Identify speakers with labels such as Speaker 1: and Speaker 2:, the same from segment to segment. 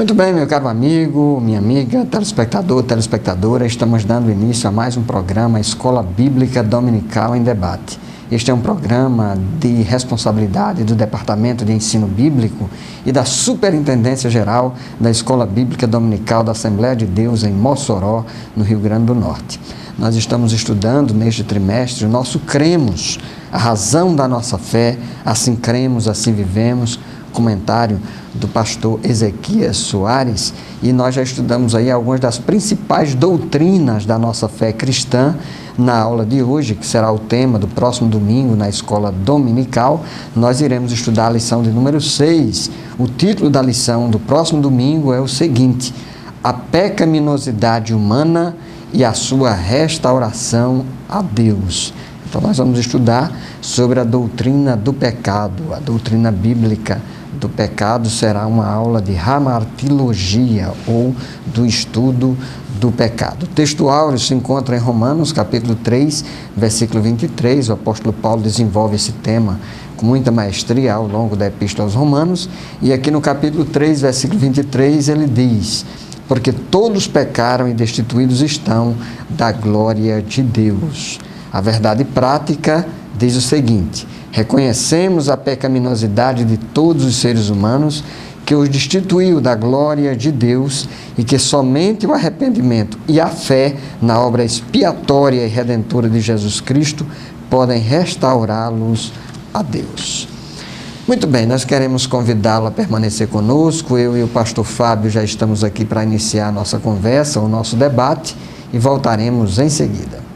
Speaker 1: Muito bem, meu caro amigo, minha amiga, telespectador, telespectadora, estamos dando início a mais um programa Escola Bíblica Dominical em Debate. Este é um programa de responsabilidade do Departamento de Ensino Bíblico e da Superintendência Geral da Escola Bíblica Dominical da Assembleia de Deus em Mossoró, no Rio Grande do Norte. Nós estamos estudando neste trimestre o nosso Cremos, a razão da nossa fé, assim cremos, assim vivemos, comentário do pastor Ezequias Soares, e nós já estudamos aí algumas das principais doutrinas da nossa fé cristã. Na aula de hoje, que será o tema do próximo domingo na escola dominical, nós iremos estudar a lição de número 6. O título da lição do próximo domingo é o seguinte: a pecaminosidade humana e a sua restauração a Deus. Então nós vamos estudar sobre a doutrina do pecado, a doutrina bíblica do pecado. Será uma aula de hamartilogia, ou do estudo do pecado. O texto áureo se encontra em Romanos, capítulo 3, versículo 23. O apóstolo Paulo desenvolve esse tema com muita maestria ao longo da Epístola aos Romanos, e aqui no capítulo 3, versículo 23, ele diz: porque todos pecaram e destituídos estão da glória de Deus. A verdade prática diz o seguinte: reconhecemos a pecaminosidade de todos os seres humanos, que os destituiu da glória de Deus, e que somente o arrependimento e a fé na obra expiatória e redentora de Jesus Cristo podem restaurá-los a Deus. Muito bem, nós queremos convidá-lo a permanecer conosco. Eu e o pastor Fábio já estamos aqui para iniciar a nossa conversa, o nosso debate, e voltaremos em seguida.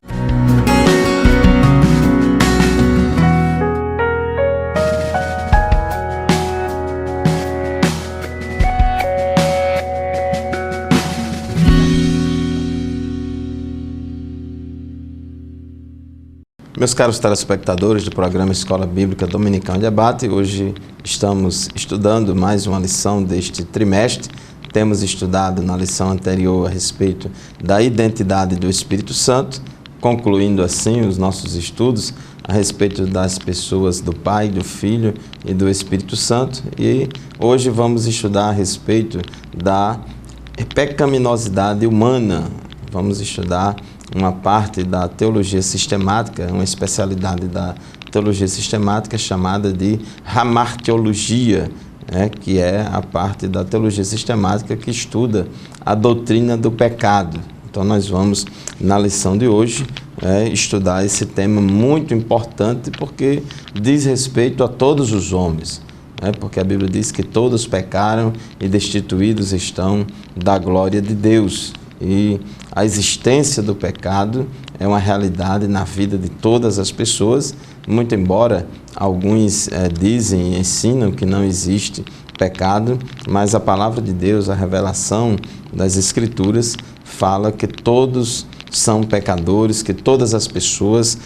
Speaker 2: Meus caros telespectadores do programa Escola Bíblica Dominical em Debate, hoje estamos estudando mais uma lição deste trimestre. Temos estudado na lição anterior a respeito da identidade do Espírito Santo, concluindo assim os nossos estudos a respeito das pessoas do Pai, do Filho e do Espírito Santo. E hoje vamos estudar a respeito da pecaminosidade humana. Vamos estudar uma parte da teologia sistemática, uma especialidade da teologia sistemática chamada de hamartiologia, que é a parte da teologia sistemática que estuda a doutrina do pecado. Então nós vamos, na lição de hoje, estudar esse tema muito importante, porque diz respeito a todos os homens, porque a Bíblia diz que todos pecaram e destituídos estão da glória de Deus. E a existência do pecado é uma realidade na vida de todas as pessoas, muito embora alguns dizem e ensinam que não existe pecado, mas a palavra de Deus, a revelação das Escrituras, fala que todos são pecadores, que todas as pessoas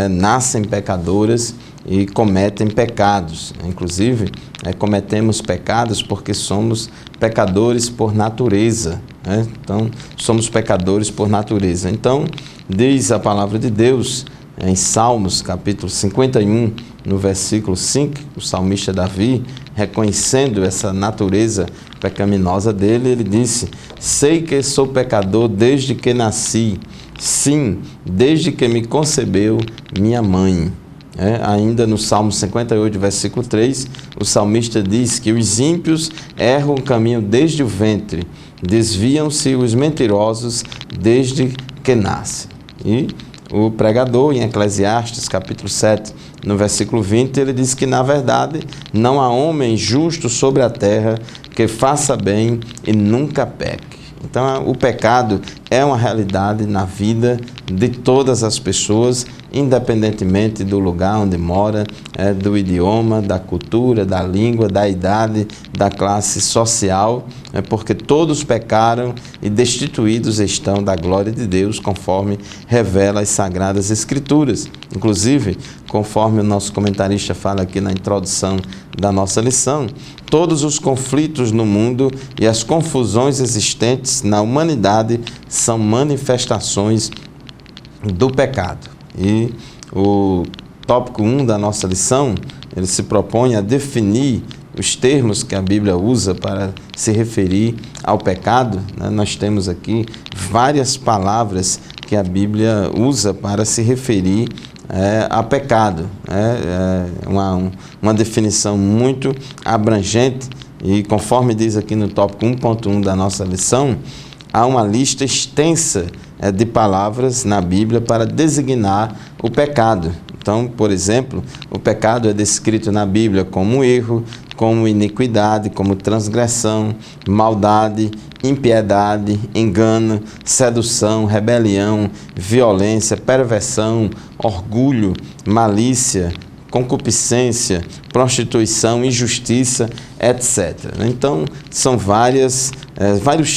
Speaker 2: nascem pecadoras e cometem pecados. Inclusive, cometemos pecados porque somos pecadores por natureza. Então, somos pecadores por natureza. Então, diz a palavra de Deus em Salmos, capítulo 51, no versículo 5, o salmista Davi, reconhecendo essa natureza pecaminosa dele, ele disse: sei que sou pecador desde que nasci, sim, desde que me concebeu minha mãe. Ainda no Salmo 58, versículo 3, o salmista diz que os ímpios erram o caminho desde o ventre, desviam-se os mentirosos desde que nascem. E o pregador, em Eclesiastes, capítulo 7, no versículo 20, ele diz que, na verdade, não há homem justo sobre a terra que faça bem e nunca peque. Então, o pecado é uma realidade na vida de todas as pessoas, independentemente do lugar onde mora, do idioma, da cultura, da língua, da idade, da classe social, porque todos pecaram e destituídos estão da glória de Deus, conforme revela as Sagradas Escrituras. Inclusive, conforme o nosso comentarista fala aqui na introdução da nossa lição, todos os conflitos no mundo e as confusões existentes na humanidade são manifestações do pecado. E o tópico 1 da nossa lição, ele se propõe a definir os termos que a Bíblia usa para se referir ao pecado, né? Nós temos aqui várias palavras que a Bíblia usa para se referir a pecado. Uma definição muito abrangente e, conforme diz aqui no tópico 1.1 da nossa lição, há uma lista extensa de palavras na Bíblia para designar o pecado. Então, por exemplo, o pecado é descrito na Bíblia como erro, como iniquidade, como transgressão, maldade, impiedade, engano, sedução, rebelião, violência, perversão, orgulho, malícia, concupiscência, prostituição, injustiça, etc. Então, são vários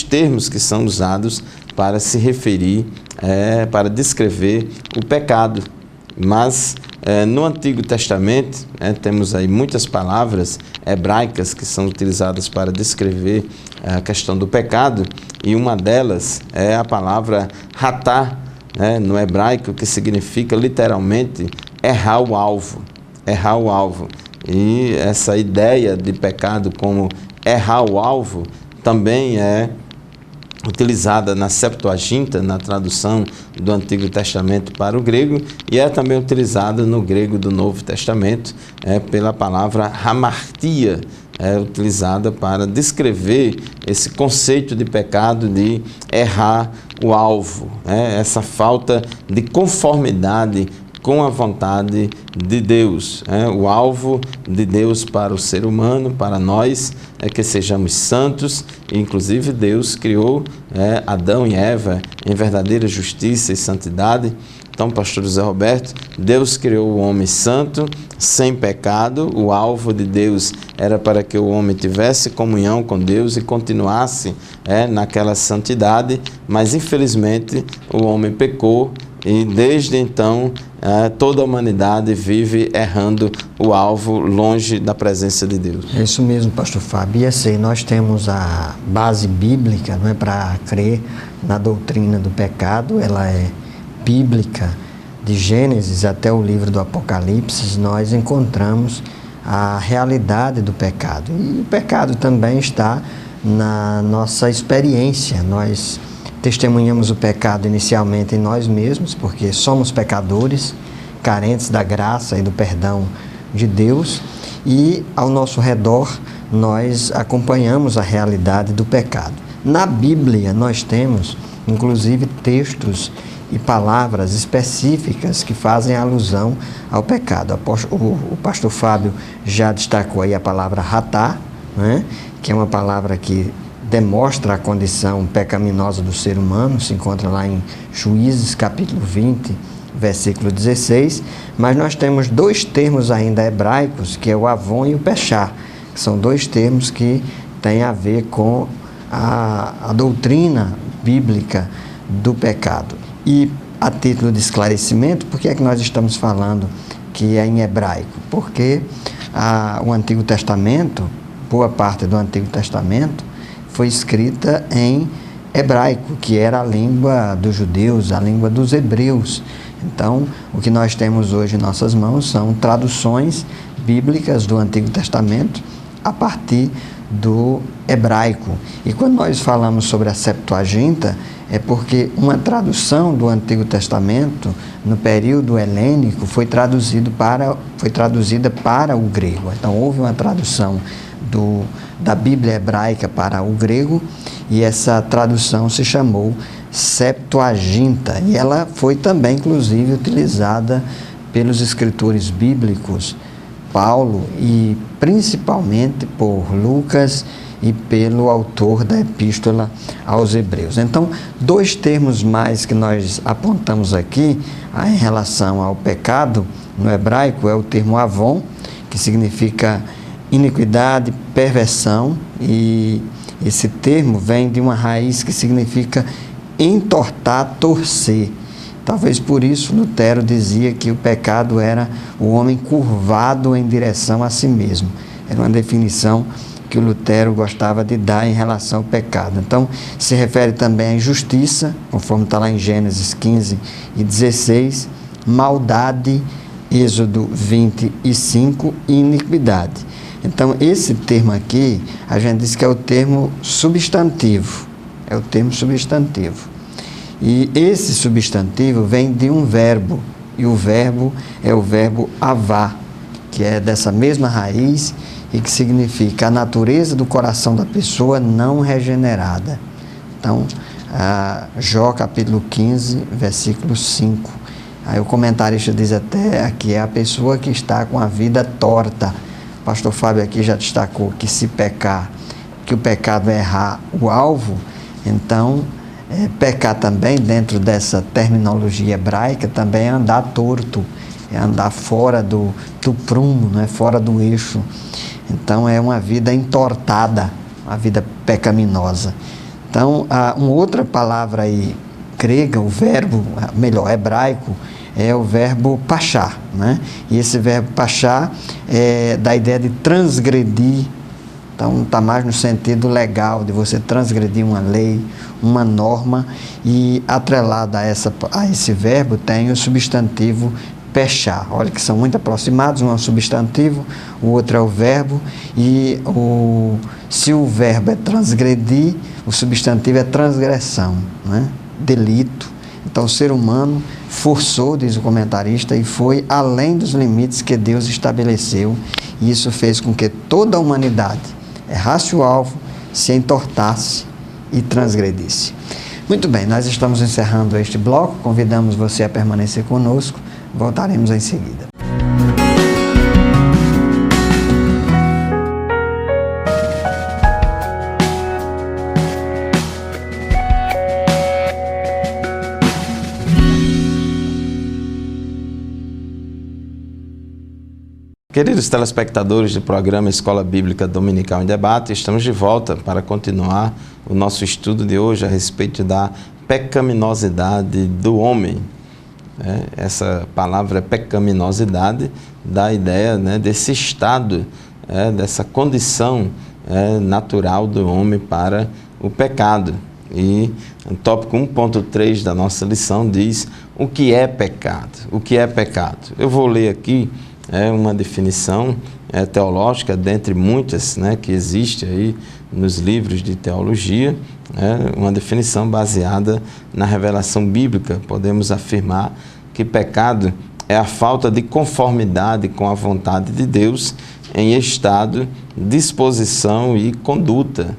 Speaker 2: termos que são usados para se referir, para descrever o pecado. Mas no Antigo Testamento temos aí muitas palavras hebraicas que são utilizadas para descrever a questão do pecado, e uma delas é a palavra ratá, no hebraico, que significa literalmente errar o alvo. Errar o alvo. E essa ideia de pecado como errar o alvo também é utilizada na Septuaginta, na tradução do Antigo Testamento para o grego, e é também utilizada no grego do Novo Testamento pela palavra hamartia, utilizada para descrever esse conceito de pecado de errar o alvo, essa falta de conformidade com a vontade de Deus. O alvo de Deus para o ser humano, para nós, é que sejamos santos, e inclusive Deus criou Adão e Eva em verdadeira justiça e santidade. Então, pastor José Roberto, Deus criou o homem santo, sem pecado. O alvo de Deus era para que o homem tivesse comunhão com Deus e continuasse naquela santidade, mas infelizmente o homem pecou, e desde então toda a humanidade vive errando o alvo, longe da presença de Deus.
Speaker 1: É isso mesmo, pastor Fábio. E assim, nós temos a base bíblica, não é, para crer na doutrina do pecado. Ela é bíblica, de Gênesis até o livro do Apocalipse. Nós encontramos a realidade do pecado. E o pecado também está na nossa experiência. Nós testemunhamos o pecado inicialmente em nós mesmos, porque somos pecadores, carentes da graça e do perdão de Deus, e ao nosso redor nós acompanhamos a realidade do pecado. Na Bíblia nós temos, inclusive, textos e palavras específicas que fazem alusão ao pecado. O pastor Fábio já destacou aí a palavra ratá, né, que é uma palavra que demonstra a condição pecaminosa do ser humano, se encontra lá em Juízes, capítulo 20, versículo 16, mas nós temos dois termos ainda hebraicos, que é o avon e o pechá, que são dois termos que têm a ver com a doutrina bíblica do pecado. E a título de esclarecimento, por que é que nós estamos falando que é em hebraico? Porque o Antigo Testamento, boa parte do Antigo Testamento, foi escrita em hebraico, que era a língua dos judeus, a língua dos hebreus. Então, o que nós temos hoje em nossas mãos são traduções bíblicas do Antigo Testamento a partir do hebraico. E quando nós falamos sobre a Septuaginta, é porque uma tradução do Antigo Testamento, no período helênico, foi traduzida para o grego. Então, houve uma tradução da Bíblia hebraica para o grego, e essa tradução se chamou Septuaginta, e ela foi também, inclusive, utilizada pelos escritores bíblicos, Paulo, e principalmente por Lucas e pelo autor da Epístola aos Hebreus. Então, dois termos mais que nós apontamos aqui em relação ao pecado no hebraico é o termo avon, que significa iniquidade, perversão, e esse termo vem de uma raiz que significa entortar, torcer. Talvez por isso Lutero dizia que o pecado era o homem curvado em direção a si mesmo. Era uma definição que o Lutero gostava de dar em relação ao pecado. Então, se refere também à injustiça, conforme está lá em Gênesis 15 e 16, maldade, Êxodo 25, e iniquidade. Então, esse termo aqui, a gente diz que é o termo substantivo. É o termo substantivo. E esse substantivo vem de um verbo. E o verbo é o verbo avá, que é dessa mesma raiz e que significa a natureza do coração da pessoa não regenerada. Então, Jó capítulo 15, versículo 5. Aí o comentarista diz até aqui, é a pessoa que está com a vida torta. O pastor Fábio aqui já destacou que se pecar, que o pecado é errar o alvo, então pecar também, dentro dessa terminologia hebraica, também é andar torto, é andar fora do prumo, não é? Fora do eixo. Então é uma vida entortada, uma vida pecaminosa. Então, uma outra palavra aí grega, o verbo, melhor, hebraico, é o verbo pachá, né? E esse verbo pachá dá a ideia de transgredir. Então, está mais no sentido legal, de você transgredir uma lei, uma norma, e atrelada a esse verbo tem o substantivo pechá. Olha que são muito aproximados, um é o substantivo, o outro é o verbo, e se o verbo é transgredir, o substantivo é transgressão, né? Delito. Então, o ser humano forçou, diz o comentarista, e foi além dos limites que Deus estabeleceu, e isso fez com que toda a humanidade errasse o alvo, se entortasse e transgredisse. Muito bem, nós estamos encerrando este bloco, convidamos você a permanecer conosco, voltaremos em seguida.
Speaker 2: Queridos telespectadores do programa Escola Bíblica Dominical em Debate, estamos de volta para continuar o nosso estudo de hoje a respeito da pecaminosidade do homem. Essa palavra pecaminosidade dá a ideia, né, desse estado, dessa condição natural do homem para o pecado. E o tópico 1.3 da nossa lição diz o que é pecado. O que é pecado? Eu vou ler aqui uma definição teológica, dentre muitas, né, que existe aí nos livros de teologia, uma definição baseada na revelação bíblica. Podemos afirmar que pecado é a falta de conformidade com a vontade de Deus em estado, disposição e conduta.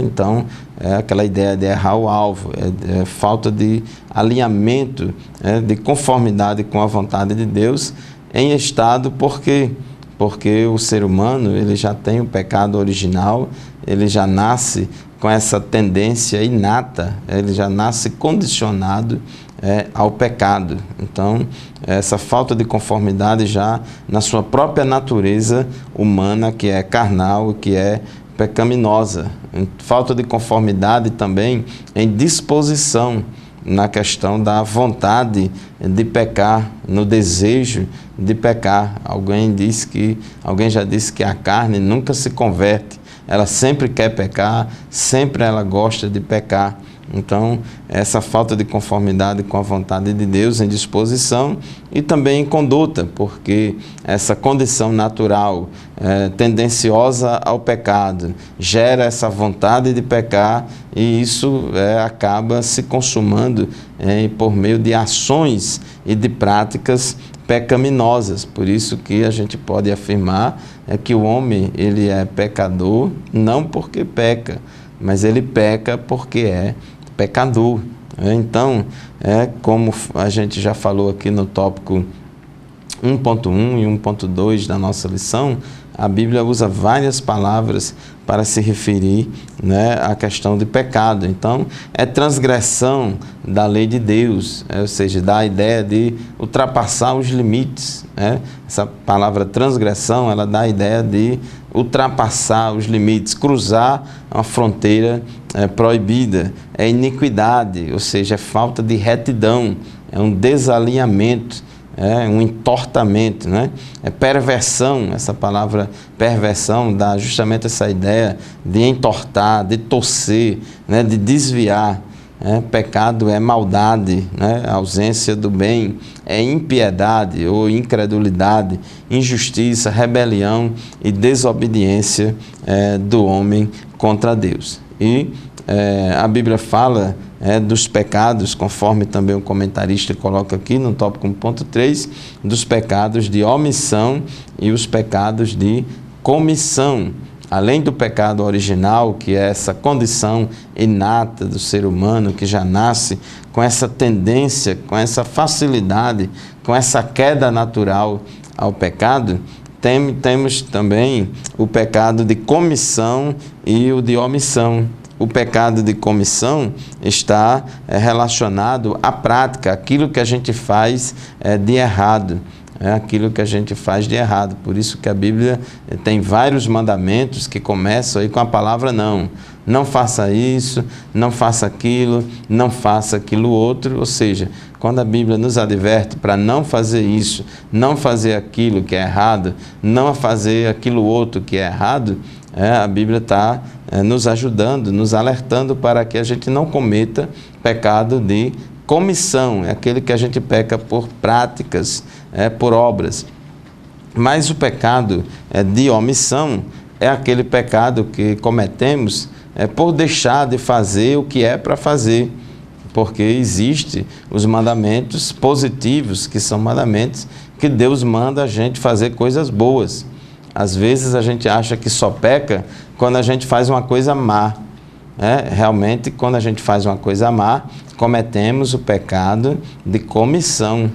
Speaker 2: Então, é aquela ideia de errar o alvo, é falta de alinhamento, de conformidade com a vontade de Deus em estado, porque o ser humano ele já tem o pecado original, ele já nasce com essa tendência inata, ele já nasce condicionado ao pecado. Então, essa falta de conformidade já na sua própria natureza humana, que é carnal, que é pecaminosa. Falta de conformidade também em disposição, na questão da vontade de pecar, no desejo de pecar. Alguém já disse que a carne nunca se converte, ela sempre quer pecar, sempre ela gosta de pecar. Então, essa falta de conformidade com a vontade de Deus em disposição e também em conduta, porque essa condição natural, tendenciosa ao pecado, gera essa vontade de pecar e isso acaba se consumando por meio de ações e de práticas pecaminosas. Por isso que a gente pode afirmar que o homem ele é pecador não porque peca, mas ele peca porque é pecador. Então, como a gente já falou aqui no tópico 1.1 e 1.2 da nossa lição, a Bíblia usa várias palavras para se referir, né, à questão de pecado. Então, é transgressão da lei de Deus, ou seja, dá a ideia de ultrapassar os limites. Essa palavra transgressão, ela dá a ideia de ultrapassar os limites, cruzar uma fronteira proibida. É iniquidade, ou seja, é falta de retidão, é um desalinhamento, um entortamento, né? É perversão. Essa palavra perversão dá justamente essa ideia de entortar, de torcer, né? De desviar. Pecado é maldade, né? Ausência do bem, é impiedade ou incredulidade, injustiça, rebelião e desobediência do homem contra Deus. E a Bíblia fala dos pecados, conforme também o comentarista coloca aqui no tópico 1.3, dos pecados de omissão e os pecados de comissão. Além do pecado original, que é essa condição inata do ser humano, que já nasce com essa tendência, com essa facilidade, com essa queda natural ao pecado, temos também o pecado de comissão e o de omissão. O pecado de comissão está relacionado à prática, aquilo que a gente faz de errado. É aquilo que a gente faz de errado. Por isso que a Bíblia tem vários mandamentos que começam aí com a palavra não. Não faça isso, não faça aquilo, não faça aquilo outro. Ou seja, quando a Bíblia nos adverte para não fazer isso, não fazer aquilo que é errado, não fazer aquilo outro que é errado, a Bíblia está nos ajudando, nos alertando para que a gente não cometa pecado de comissão, é aquele que a gente peca por práticas, por obras. Mas o pecado de omissão é aquele pecado que cometemos por deixar de fazer o que é para fazer, porque existem os mandamentos positivos, que são mandamentos que Deus manda a gente fazer coisas boas. Às vezes a gente acha que só peca quando a gente faz uma coisa má. Realmente, quando a gente faz uma coisa má, cometemos o pecado de comissão.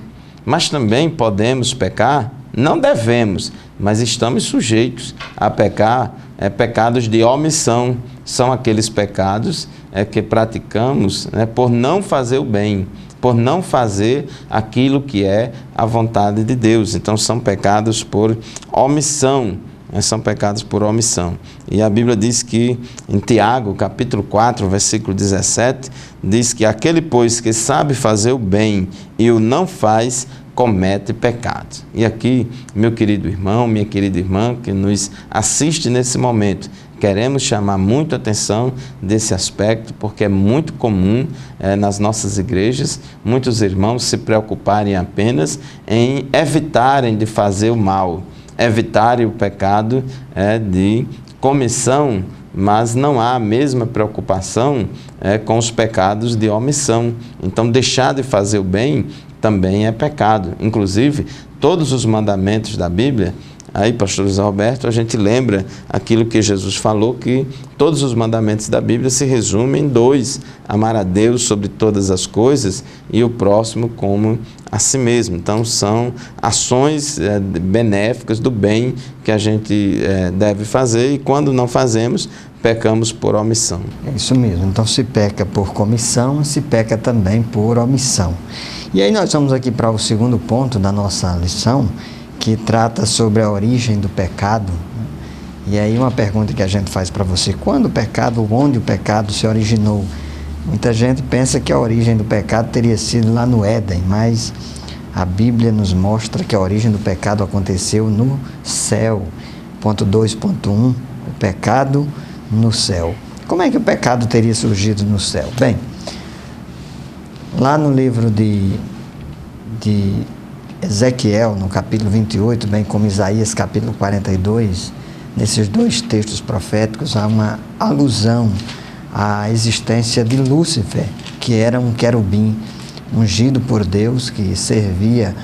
Speaker 2: Mas também podemos pecar, não devemos, mas estamos sujeitos a pecar, pecados de omissão. São aqueles pecados que praticamos por não fazer o bem, por não fazer aquilo que é a vontade de Deus. Então são pecados por omissão. São pecados por omissão. E a Bíblia diz que, em Tiago, capítulo 4, versículo 17, diz que aquele, pois, que sabe fazer o bem e o não faz, comete pecado. E aqui, meu querido irmão, minha querida irmã, que nos assiste nesse momento, queremos chamar muito a atenção desse aspecto, porque é muito comum nas nossas igrejas, muitos irmãos se preocuparem apenas em evitarem de fazer o mal, evitarem o pecado de comissão, mas não há a mesma preocupação com os pecados de omissão. Então, deixar de fazer o bem também é pecado. Inclusive, todos os mandamentos da Bíblia, aí, pastor José Roberto, a gente lembra aquilo que Jesus falou, que todos os mandamentos da Bíblia se resumem em dois: amar a Deus sobre todas as coisas e o próximo como a si mesmo. Então, são ações benéficas do bem que a gente deve fazer, e quando não fazemos, pecamos por omissão.
Speaker 1: É isso mesmo. Então, se peca por comissão, se peca também por omissão. E aí nós vamos aqui para o segundo ponto da nossa lição, que trata sobre a origem do pecado. E aí uma pergunta que a gente faz para você: quando o pecado, onde o pecado se originou? Muita gente pensa que a origem do pecado teria sido lá no Éden, mas a Bíblia nos mostra que a origem do pecado aconteceu no céu. Ponto 2.1, o pecado no céu. Como é que o pecado teria surgido no céu? Bem, lá no livro de Ezequiel, no capítulo 28, bem como Isaías, capítulo 42, nesses dois textos proféticos, há uma alusão à existência de Lúcifer, que era um querubim ungido por Deus, que servia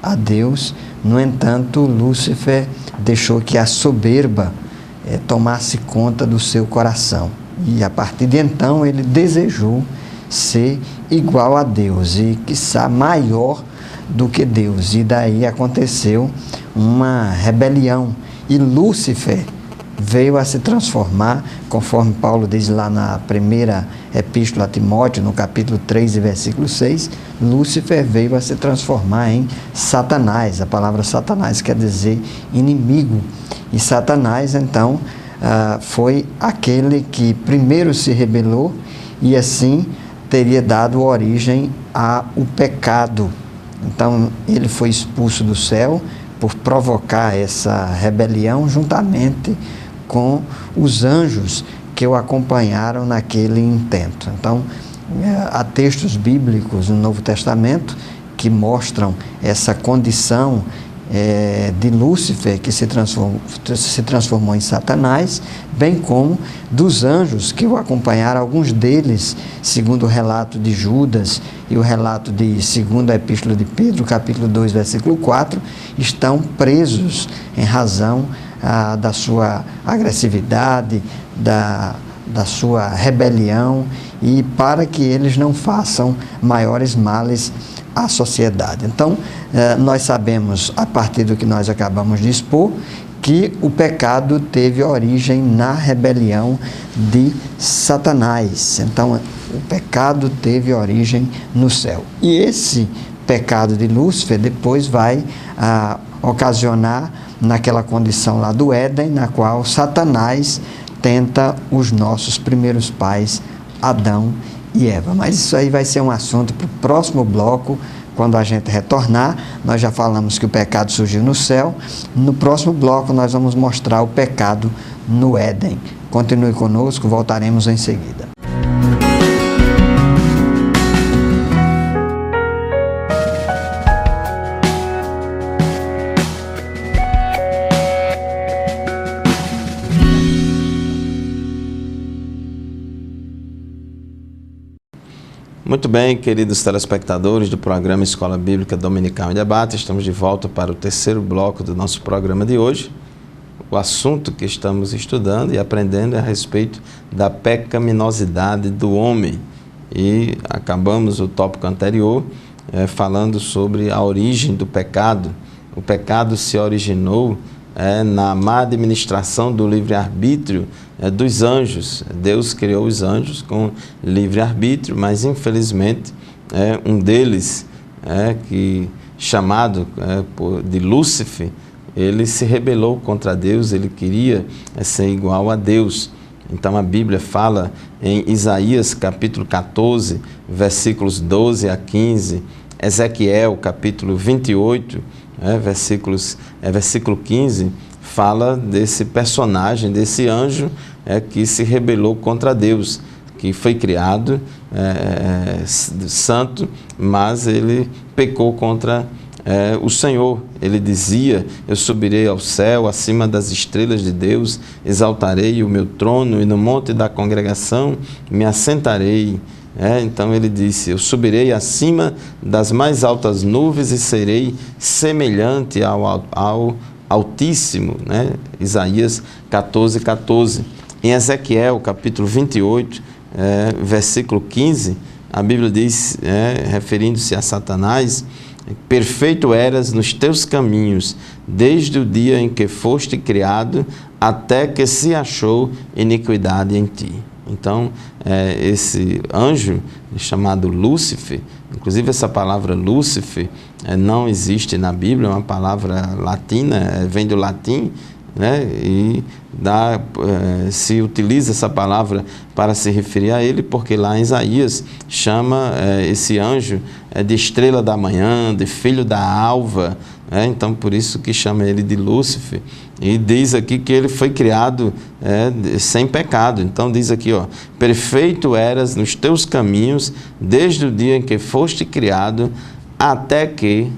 Speaker 1: a Deus. No entanto, Lúcifer deixou que a soberba tomasse conta do seu coração. E a partir de então, ele desejou ser igual a Deus e, quiçá, maior do que Deus. E daí aconteceu uma rebelião. E Lúcifer veio a se transformar, conforme Paulo diz lá na primeira epístola a Timóteo, no capítulo 3 e versículo 6, Lúcifer veio a se transformar em Satanás. A palavra Satanás quer dizer inimigo. E Satanás, então, foi aquele que primeiro se rebelou e assim teria dado origem ao pecado. Então, ele foi expulso do céu por provocar essa rebelião juntamente com os anjos que o acompanharam naquele intento. Então, Há textos bíblicos no Novo Testamento que mostram essa condição de Lúcifer, que se transformou em Satanás, bem como dos anjos que o acompanharam. Alguns deles, segundo o relato de Judas e o relato de 2ª Epístola de Pedro, capítulo 2, versículo 4, estão presos em razão da sua agressividade, da sua rebelião, e para que eles não façam maiores males à sociedade. Então, nós sabemos, a partir do que nós acabamos de expor, que o pecado teve origem na rebelião de Satanás. Então, o pecado teve origem no céu. E esse pecado de Lúcifer depois vai ocasionar naquela condição lá do Éden, na qual Satanás tenta os nossos primeiros pais, Adão e Eva. Mas isso aí vai ser um assunto para o próximo bloco, quando a gente retornar. Nós já falamos que o pecado surgiu no céu. No próximo bloco nós vamos mostrar o pecado no Éden. Continue conosco, voltaremos em seguida.
Speaker 2: Muito bem, queridos telespectadores do programa Escola Bíblica Dominical em Debate, estamos de volta para o terceiro bloco do nosso programa de hoje. O assunto que estamos estudando e aprendendo é a respeito da pecaminosidade do homem. E acabamos o tópico anterior falando sobre a origem do pecado. O pecado se originou na má administração do livre-arbítrio dos anjos. Deus criou os anjos com livre-arbítrio, mas infelizmente um deles, chamado de Lúcifer, ele se rebelou contra Deus, ele queria ser igual a Deus. Então a Bíblia fala em Isaías capítulo 14, versículos 12 a 15, Ezequiel capítulo 28, versículo 15, fala desse personagem, desse anjo que se rebelou contra Deus, que foi criado santo, mas ele pecou contra o Senhor. Ele dizia: eu subirei ao céu, acima das estrelas de Deus, exaltarei o meu trono e no monte da congregação me assentarei. Então ele disse: eu subirei acima das mais altas nuvens e serei semelhante ao Altíssimo. Isaías 14, 14. Em Ezequiel capítulo 28, versículo 15, a Bíblia diz, referindo-se a Satanás: perfeito eras nos teus caminhos, desde o dia em que foste criado, até que se achou iniquidade em ti. Então, esse anjo chamado Lúcifer, inclusive essa palavra Lúcifer não existe na Bíblia, é uma palavra latina, vem do latim, e se utiliza essa palavra para se referir a ele, porque lá em Isaías chama esse anjo de estrela da manhã, de filho da alva, então por isso que chama ele de Lúcifer. E diz aqui que ele foi criado sem pecado. Então diz aqui, perfeito eras nos teus caminhos, desde o dia em que foste criado, até que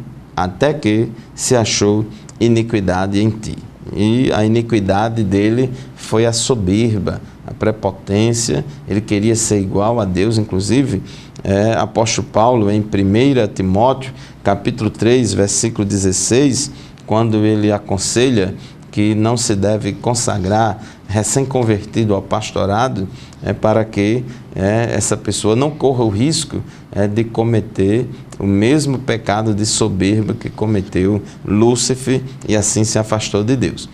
Speaker 2: se achou iniquidade em ti. E a iniquidade dele foi a soberba, a prepotência. Ele queria ser igual a Deus. Inclusive, apóstolo Paulo, em 1 Timóteo, capítulo 3, versículo 16, quando ele aconselha que não se deve consagrar recém-convertido ao pastorado, para que essa pessoa não corra o risco de cometer o mesmo pecado de soberba que cometeu Lúcifer e assim se afastou de Deus.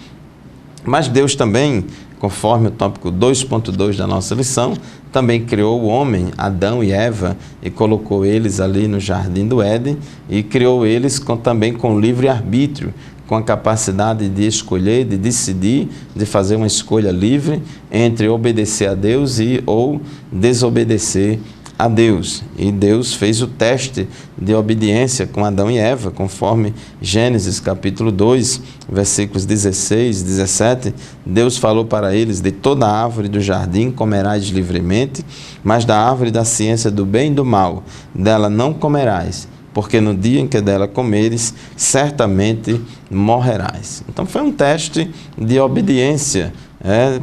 Speaker 2: Mas Deus também, conforme o tópico 2.2 da nossa lição, também criou o homem, Adão e Eva, e colocou eles ali no jardim do Éden, e criou eles também com livre-arbítrio, com a capacidade de escolher, de decidir, de fazer uma escolha livre entre obedecer a Deus ou desobedecer a Deus. E Deus fez o teste de obediência com Adão e Eva, conforme Gênesis capítulo 2, versículos 16 e 17. Deus falou para eles: de toda a árvore do jardim comerás livremente, mas da árvore da ciência do bem e do mal, dela não comerás, porque no dia em que dela comeres, certamente morrerás. Então foi um teste de obediência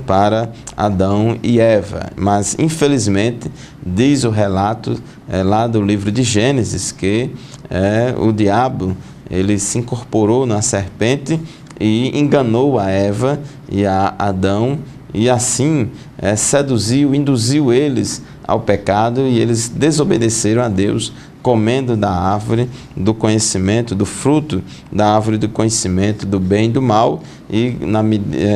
Speaker 2: para Adão e Eva, mas infelizmente diz o relato lá do livro de Gênesis que o diabo ele se incorporou na serpente e enganou a Eva e a Adão, e assim seduziu, induziu eles ao pecado, e eles desobedeceram a Deus, comendo da árvore do conhecimento, do fruto da árvore do conhecimento do bem e do mal. E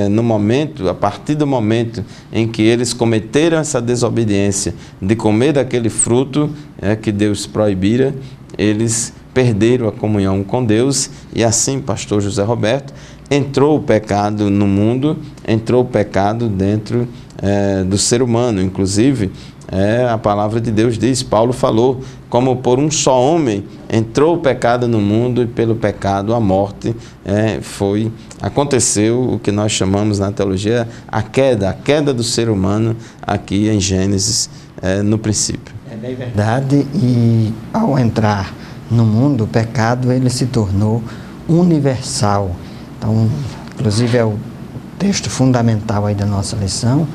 Speaker 2: no momento, a partir do momento em que eles cometeram essa desobediência de comer daquele fruto que Deus proibira, eles perderam a comunhão com Deus. E assim, pastor José Roberto, entrou o pecado no mundo, entrou o pecado dentro do ser humano. Inclusive, a palavra de Deus diz, Paulo falou, como por um só homem entrou o pecado no mundo, e pelo pecado a morte aconteceu o que nós chamamos na teologia a queda do ser humano aqui em Gênesis, no princípio.
Speaker 1: É bem verdade, e ao entrar no mundo, o pecado ele se tornou universal. Então, inclusive é o texto fundamental aí da nossa lição,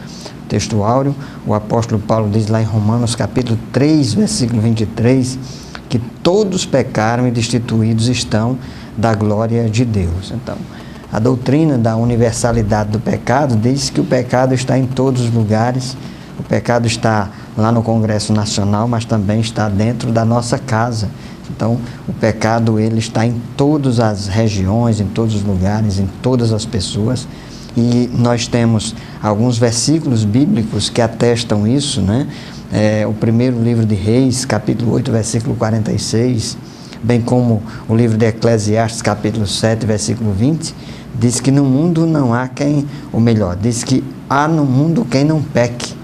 Speaker 1: texto áureo. O apóstolo Paulo diz lá em Romanos capítulo 3, versículo 23, que todos pecaram e destituídos estão da glória de Deus. Então, a doutrina da universalidade do pecado diz que o pecado está em todos os lugares. O pecado está lá no Congresso Nacional, mas também está dentro da nossa casa. Então, o pecado ele está em todas as regiões, em todos os lugares, em todas as pessoas. E nós temos alguns versículos bíblicos que atestam isso, né? O primeiro livro de Reis, capítulo 8, versículo 46, bem como o livro de Eclesiastes, capítulo 7, versículo 20, diz que no mundo não há quem, ou melhor, diz que há no mundo quem não peque,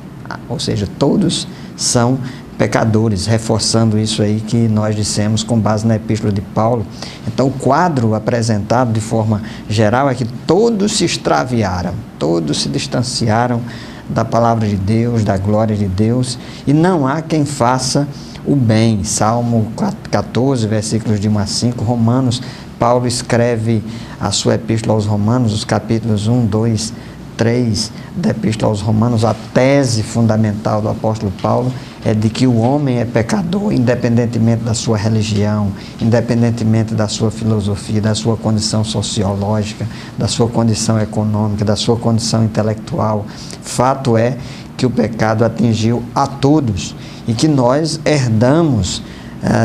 Speaker 1: ou seja, todos são pecadores, reforçando isso aí que nós dissemos com base na epístola de Paulo. Então o quadro apresentado de forma geral é que todos se extraviaram, todos se distanciaram da palavra de Deus, da glória de Deus, e não há quem faça o bem. Salmo 14, versículos de 1 a 5, Romanos, Paulo escreve a sua epístola aos Romanos, os capítulos 1, 2, 3 da epístola aos Romanos. A tese fundamental do apóstolo Paulo é de que o homem é pecador, independentemente da sua religião, independentemente da sua filosofia, da sua condição sociológica, da sua condição econômica, da sua condição intelectual. Fato é que o pecado atingiu a todos e que nós herdamos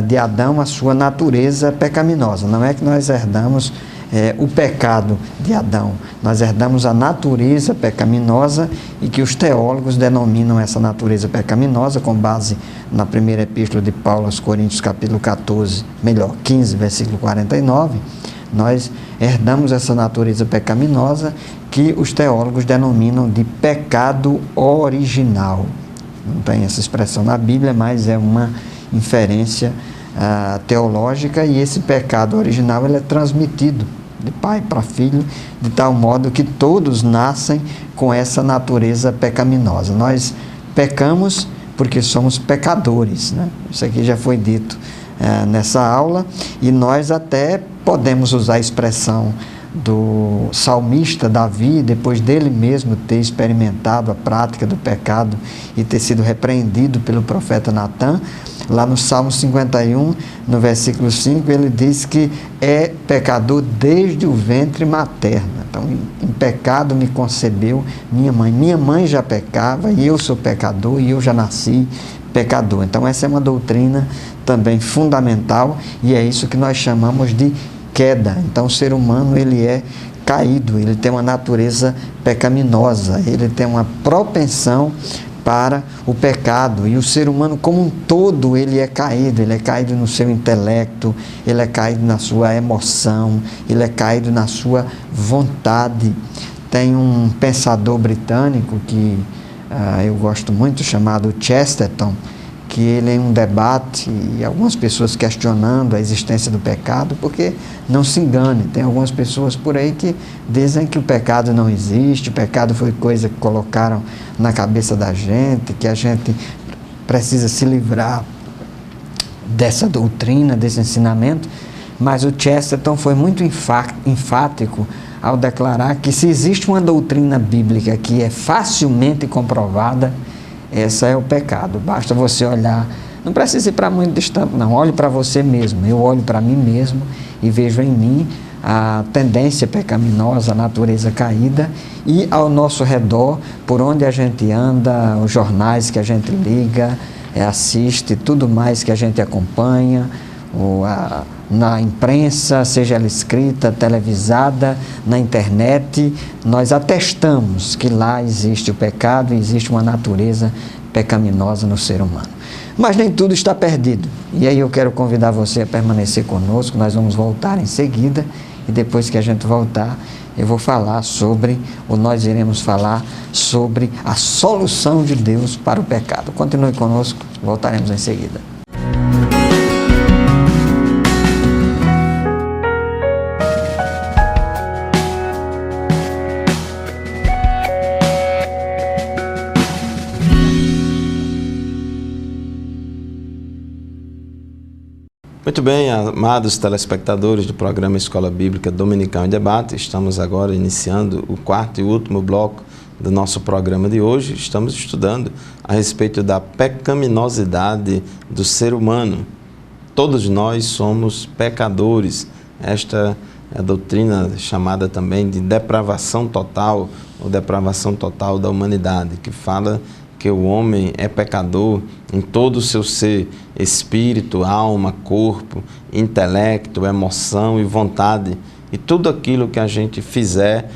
Speaker 1: de Adão a sua natureza pecaminosa. Não é que nós herdamos o pecado de Adão, nós herdamos a natureza pecaminosa, e que os teólogos denominam essa natureza pecaminosa com base na primeira epístola de Paulo aos Coríntios, capítulo 15, versículo 49, nós herdamos essa natureza pecaminosa que os teólogos denominam de pecado original. Não tem essa expressão na Bíblia, mas é uma inferência teológica, e esse pecado original ele é transmitido de pai para filho, de tal modo que todos nascem com essa natureza pecaminosa. Nós pecamos porque somos pecadores, né? Isso aqui já foi dito nessa aula, e nós até podemos usar a expressão do salmista Davi, depois dele mesmo ter experimentado a prática do pecado e ter sido repreendido pelo profeta Natã. Lá no Salmo 51, no versículo 5, ele diz que é pecador desde o ventre materno. Então, em pecado me concebeu minha mãe. Minha mãe já pecava e eu sou pecador, e eu já nasci pecador. Então, essa é uma doutrina também fundamental, e é isso que nós chamamos de queda. Então, o ser humano ele é caído, ele tem uma natureza pecaminosa, ele tem uma propensão para o pecado, e o ser humano como um todo ele é caído no seu intelecto, ele é caído na sua emoção, ele é caído na sua vontade. Tem um pensador britânico que eu gosto muito, chamado Chesterton, que ele é um debate e algumas pessoas questionando a existência do pecado, porque não se engane, tem algumas pessoas por aí que dizem que o pecado não existe, o pecado foi coisa que colocaram na cabeça da gente, que a gente precisa se livrar dessa doutrina, desse ensinamento. Mas o Chesterton foi muito enfático ao declarar que se existe uma doutrina bíblica que é facilmente comprovada, essa é o pecado. Basta você olhar, não precisa ir para muito distante, não. Olhe para você mesmo. Eu olho para mim mesmo e vejo em mim a tendência pecaminosa, a natureza caída, e ao nosso redor, por onde a gente anda, os jornais que a gente liga, assiste, tudo mais que a gente acompanha, na imprensa, seja ela escrita, televisada, na internet, nós atestamos que lá existe o pecado e existe uma natureza pecaminosa no ser humano. Mas nem tudo está perdido. E aí eu quero convidar você a permanecer conosco, nós vamos voltar em seguida, e depois que a gente voltar, eu vou falar sobre, ou nós iremos falar sobre a solução de Deus para o pecado. Continue conosco, voltaremos em seguida.
Speaker 2: Muito bem, amados telespectadores do programa Escola Bíblica Dominical em Debate, estamos agora iniciando o quarto e último bloco do nosso programa de hoje. Estamos estudando a respeito da pecaminosidade do ser humano. Todos nós somos pecadores. Esta é a doutrina chamada também de depravação total, ou depravação total da humanidade, que fala que o homem é pecador em todo o seu ser, espírito, alma, corpo, intelecto, emoção e vontade. E tudo aquilo que a gente fizer,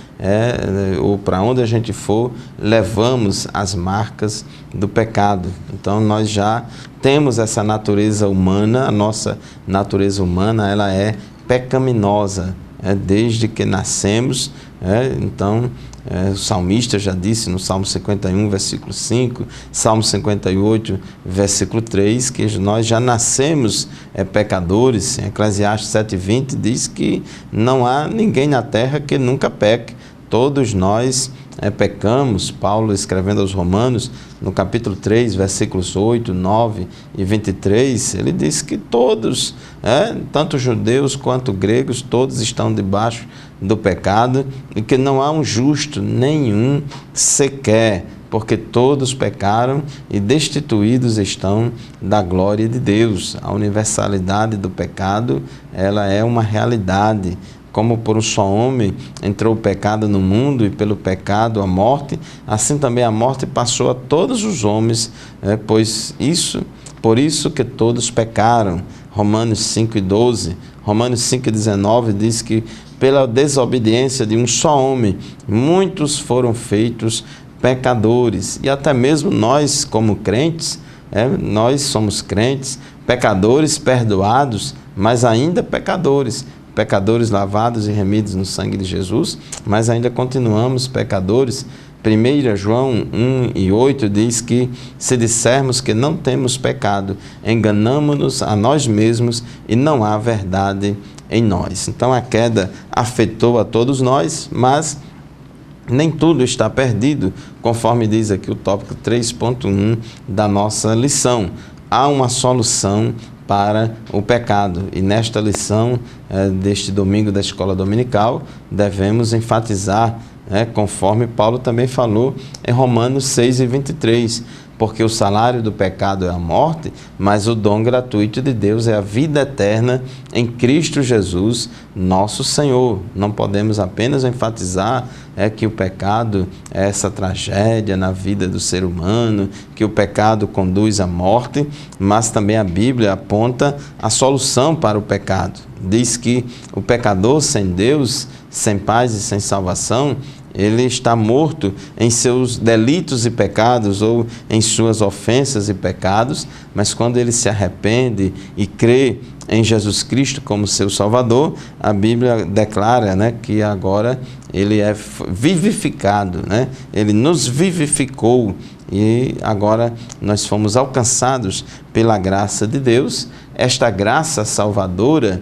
Speaker 2: ou para onde a gente for, levamos as marcas do pecado. Então nós já temos essa natureza humana, a nossa natureza humana, ela é pecaminosa, desde que nascemos. Então, o salmista já disse no Salmo 51, versículo 5, Salmo 58, versículo 3, que nós já nascemos pecadores. Em Eclesiastes 7:20 diz que não há ninguém na terra que nunca peque. Todos nós pecamos. Paulo, escrevendo aos Romanos, no capítulo 3, versículos 8, 9 e 23, ele diz que todos, tanto judeus quanto gregos, todos estão debaixo do pecado e que não há um justo nenhum sequer, porque todos pecaram e destituídos estão da glória de Deus. A universalidade do pecado, ela é uma realidade. Como por um só homem entrou o pecado no mundo e pelo pecado a morte, assim também a morte passou a todos os homens, por isso que todos pecaram. Romanos 5:12, Romanos 5:19 diz que pela desobediência de um só homem, muitos foram feitos pecadores. E até mesmo nós, como crentes, nós somos crentes, pecadores perdoados, mas ainda pecadores. Pecadores lavados e remidos no sangue de Jesus, mas ainda continuamos pecadores. 1 João 1:8 diz que se dissermos que não temos pecado, enganamo-nos a nós mesmos e não há verdade em nós. Então a queda afetou a todos nós, mas nem tudo está perdido, conforme diz aqui o tópico 3.1 da nossa lição. Há uma solução para o pecado. E nesta lição deste domingo da Escola Dominical, devemos enfatizar, conforme Paulo também falou em Romanos 6:23, porque o salário do pecado é a morte, mas o dom gratuito de Deus é a vida eterna em Cristo Jesus, nosso Senhor. Não podemos apenas enfatizar que o pecado é essa tragédia na vida do ser humano, que o pecado conduz à morte, mas também a Bíblia aponta a solução para o pecado. Diz que o pecador sem Deus, sem paz e sem salvação, ele está morto em seus delitos e pecados ou em suas ofensas e pecados, mas quando ele se arrepende e crê em Jesus Cristo como seu Salvador, a Bíblia declara, que agora ele é vivificado, ele nos vivificou e agora nós fomos alcançados pela graça de Deus. Esta graça salvadora,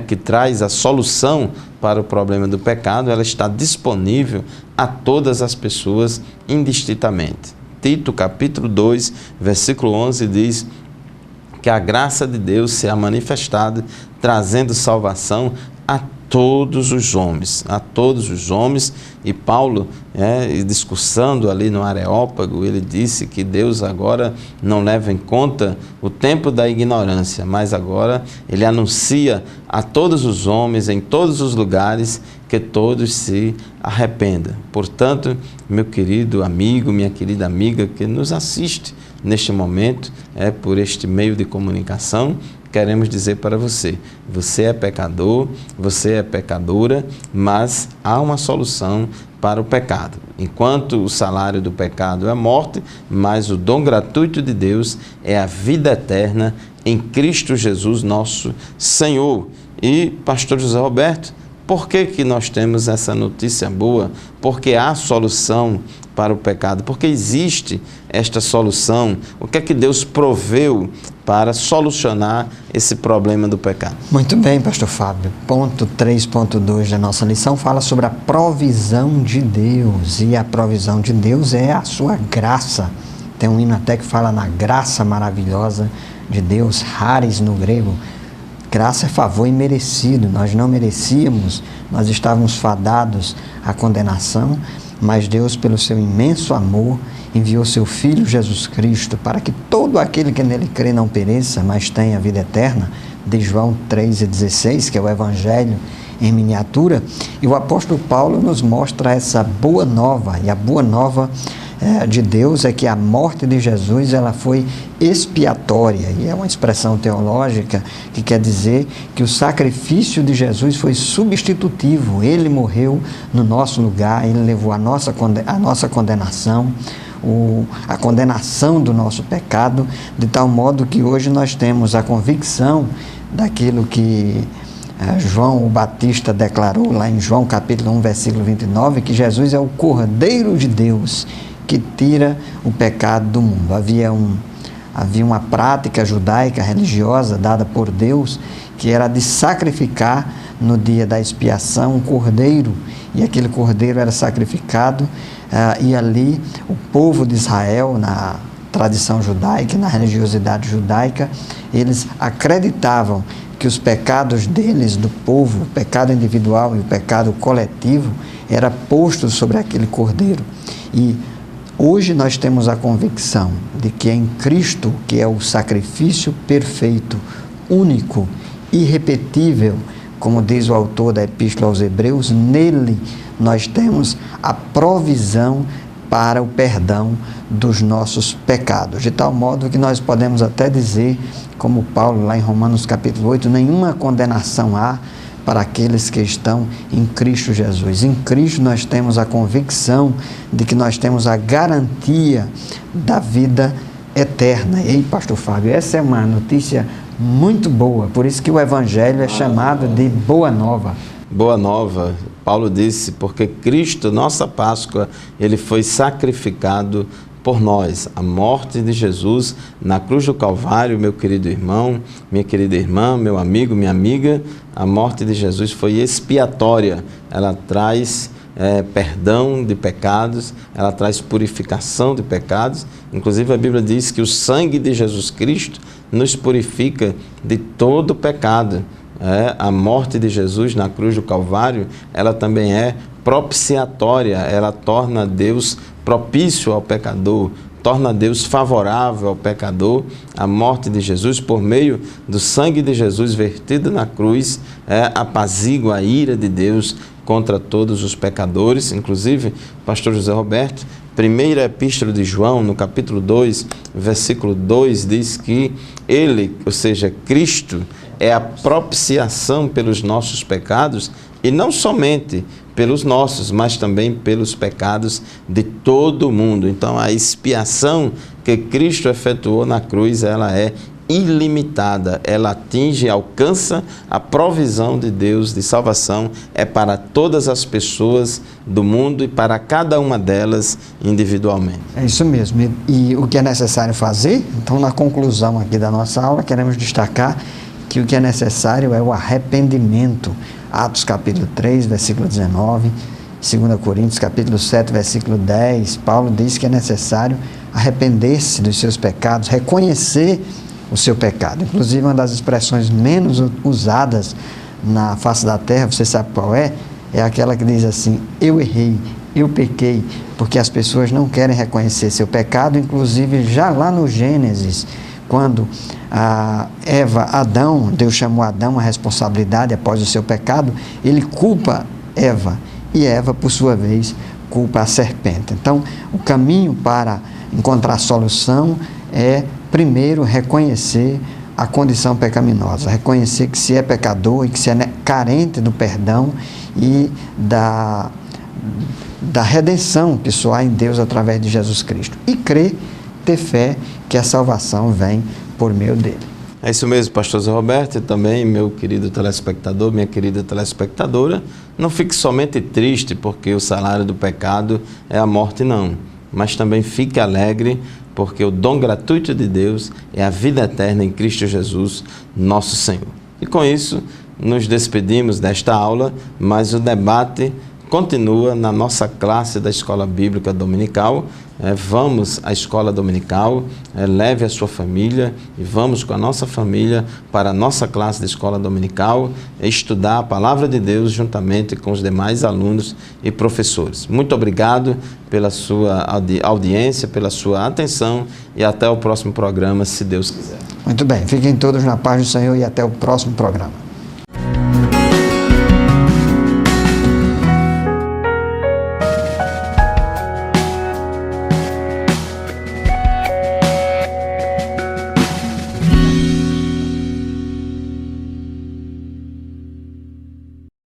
Speaker 2: que traz a solução para o problema do pecado, ela está disponível a todas as pessoas indistintamente. Tito, capítulo 2, versículo 11 diz que a graça de Deus se é manifestada, trazendo salvação a todos os homens, e Paulo, discursando ali no Areópago, ele disse que Deus agora não leva em conta o tempo da ignorância, mas agora ele anuncia a todos os homens, em todos os lugares, que todos se arrependam. Portanto, meu querido amigo, minha querida amiga que nos assiste neste momento, por este meio de comunicação, queremos dizer para você, você é pecador, você é pecadora, mas há uma solução para o pecado. Enquanto o salário do pecado é a morte, mas o dom gratuito de Deus é a vida eterna em Cristo Jesus, nosso Senhor. E, pastor José Roberto, por que nós temos essa notícia boa? Porque há solução para o pecado, porque existe esta solução. O que é que Deus proveu para solucionar esse problema do pecado?
Speaker 1: Muito bem, pastor Fábio. Ponto 3.2 da nossa lição fala sobre a provisão de Deus, e a provisão de Deus é a sua graça. Tem um hino até que fala na graça maravilhosa de Deus, charis no grego. Graça é favor imerecido, nós não merecíamos, nós estávamos fadados à condenação, mas Deus, pelo seu imenso amor, enviou seu Filho Jesus Cristo para que todo aquele que nele crê não pereça, mas tenha vida eterna, de João 3,16, que é o Evangelho em miniatura. E o apóstolo Paulo nos mostra essa boa nova, e a boa nova de Deus é que a morte de Jesus ela foi expiatória, e é uma expressão teológica que quer dizer que o sacrifício de Jesus foi substitutivo. Ele morreu no nosso lugar, ele levou a nossa condenação, a condenação do nosso pecado, de tal modo que hoje nós temos a convicção daquilo que João o Batista declarou lá em João capítulo 1, versículo 29, que Jesus é o Cordeiro de Deus que tira o pecado do mundo. Havia uma prática judaica religiosa dada por Deus, que era de sacrificar no dia da expiação um cordeiro, e aquele cordeiro era sacrificado, e ali o povo de Israel, na tradição judaica, na religiosidade judaica, eles acreditavam que os pecados deles, do povo, o pecado individual e o pecado coletivo, era posto sobre aquele cordeiro. E hoje nós temos a convicção de que em Cristo, que é o sacrifício perfeito, único, irrepetível, como diz o autor da Epístola aos Hebreus, nele nós temos a provisão para o perdão dos nossos pecados. De tal modo que nós podemos até dizer, como Paulo lá em Romanos capítulo 8, nenhuma condenação há para aqueles que estão em Cristo Jesus. Em Cristo nós temos a convicção de que nós temos a garantia da vida eterna. E aí, pastor Fábio, essa é uma notícia muito boa, por isso que o Evangelho é chamado de Boa Nova.
Speaker 2: Boa Nova, Paulo disse, porque Cristo, nossa Páscoa, ele foi sacrificado por nós. A morte de Jesus na cruz do Calvário, meu querido irmão, minha querida irmã, meu amigo, minha amiga, a morte de Jesus foi expiatória. Ela traz perdão de pecados, ela traz purificação de pecados. Inclusive a Bíblia diz que o sangue de Jesus Cristo nos purifica de todo pecado. A morte de Jesus na cruz do Calvário, ela também é propiciatória, ela torna Deus propício ao pecador, torna Deus favorável ao pecador. A morte de Jesus, por meio do sangue de Jesus vertido na cruz, apazigua a ira de Deus contra todos os pecadores. Inclusive, pastor José Roberto, primeira epístola de João, no capítulo 2, versículo 2, diz que ele, ou seja, Cristo, é a propiciação pelos nossos pecados, e não somente pelos nossos, mas também pelos pecados de todo o mundo. Então, a expiação que Cristo efetuou na cruz, ela é ilimitada, ela atinge e alcança a provisão de Deus de salvação, é para todas as pessoas do mundo e para cada uma delas individualmente.
Speaker 1: É isso mesmo. E o que é necessário fazer? Então, na conclusão aqui da nossa aula, queremos destacar que o que é necessário é o arrependimento. Atos capítulo 3, versículo 19, 2 Coríntios capítulo 7, versículo 10, Paulo diz que é necessário arrepender-se dos seus pecados, reconhecer o seu pecado. Inclusive, uma das expressões menos usadas na face da terra, você sabe qual é? É aquela que diz assim: eu errei, eu pequei, porque as pessoas não querem reconhecer seu pecado. Inclusive, já lá no Gênesis, quando Deus chamou Adão à responsabilidade após o seu pecado, ele culpa Eva, e Eva, por sua vez, culpa a serpente. Então, o caminho para encontrar solução é, primeiro, reconhecer a condição pecaminosa, reconhecer que se é pecador e que se é carente do perdão e da redenção que só há em Deus através de Jesus Cristo. E crer, ter fé que a salvação vem por meio dele.
Speaker 2: É isso mesmo, pastor Zé Roberto, e também meu querido telespectador, minha querida telespectadora, não fique somente triste porque o salário do pecado é a morte, não, mas também fique alegre porque o dom gratuito de Deus é a vida eterna em Cristo Jesus, nosso Senhor. E com isso, nos despedimos desta aula, mas o debate continua na nossa classe da Escola Bíblica Dominical. Vamos à Escola Dominical, leve a sua família e vamos com a nossa família para a nossa classe da Escola Dominical estudar a Palavra de Deus juntamente com os demais alunos e professores. Muito obrigado pela sua audiência, pela sua atenção e até o próximo programa, se Deus quiser.
Speaker 1: Muito bem, fiquem todos na paz do Senhor e até o próximo programa.